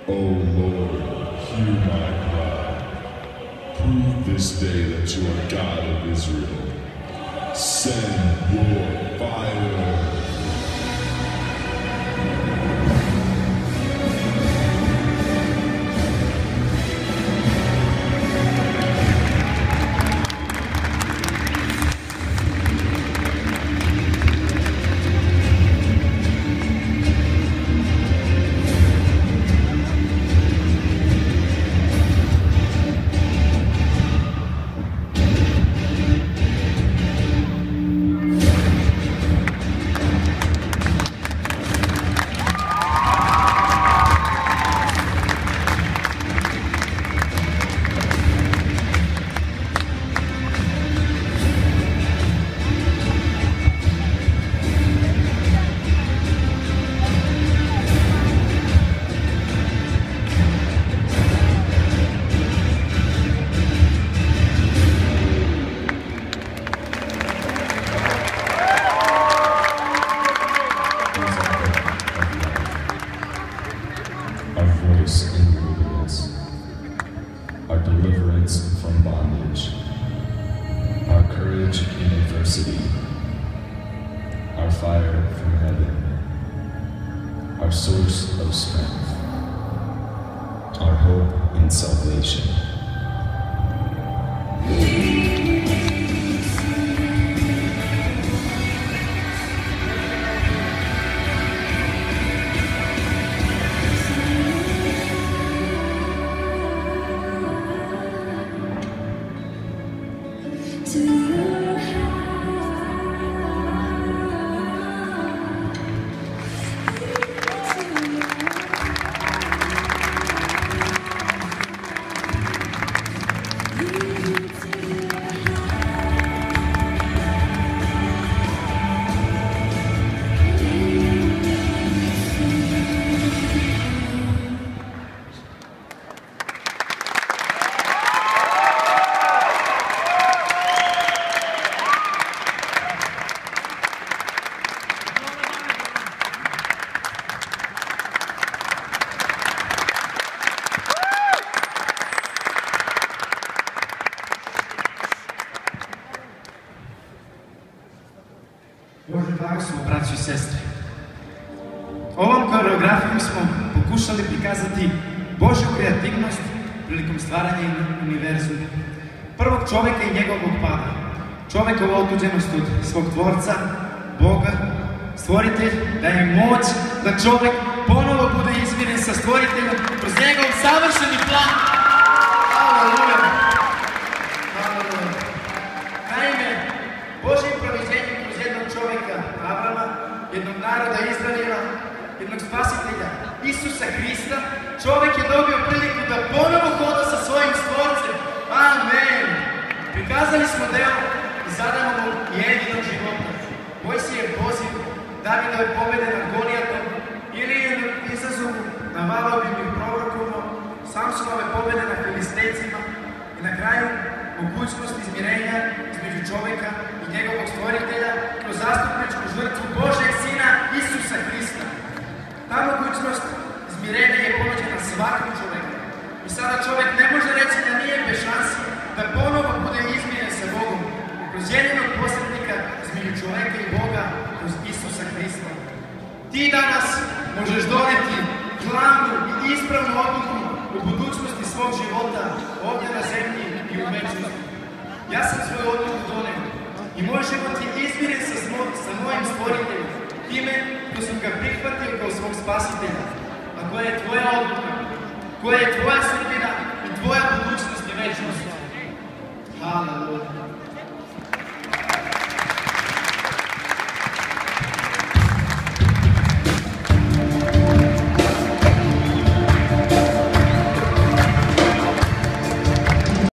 O Lord, hear my cry. Prove this day that you are God of Israel. Send your fire. Our deliverance from bondage, our courage in adversity, our fire from heaven, our source of strength, our hope in salvation. Bože blagoslov, braćo i sestre. Ovom koreografijom smo pokušali prikazati Božju kreativnost prilikom stvaranja univerzuma. Prvog čoveka i njegovog pada. Čovekovu otuđenost od svog tvorca, Boga, stvoritelj, daje moć da čovek ponovo bude izmiren sa stvoriteljem kroz njegov savršeni plan. Aleluja! Aleluja! Naime, Božjim proviđenjem kroz jednog čoveka, Abrama, jednog naroda Izraela, jednog spasitelja, Isusa Hrista, čovek je dobio priliku da ponovo hoda sa svojim stvorcem. Amen! Prikazali smo deo i zadamo mu jedinog života. Mojsijev poziv, Davidove pobede nad Golijatom, Ilijevu izazovu na valovim i prorokom, Samsonove pobede nad Filistejcima i na kraju mogućnost izmirenja između čoveka i njegovog stvoritelja kroz zastupničku žrtvu Božeg Sina Isusa Hrista. Ta mogućnost izmirenja je ponuđena svakom čoveku. I sada čovek ne može reći da nije bez šansi da ponovo bude izmiren sa Bogom kroz jedinog posrednika između čoveka i Boga, kroz Isusa Hrista. Ti danas možeš doneti glavnu i ispravnu odluku u budućnosti svog života ovdje na zemlji i u večnosti. Ja sam svoju odluku doneo i moj život je izmiren sa mojim stvoriteljem, time ko sam ga prihvatio kao svog spasitelja. A koja je tvoja odluka? Koja je tvoja sudbina i tvoja budućnost i večnost? Haleluja!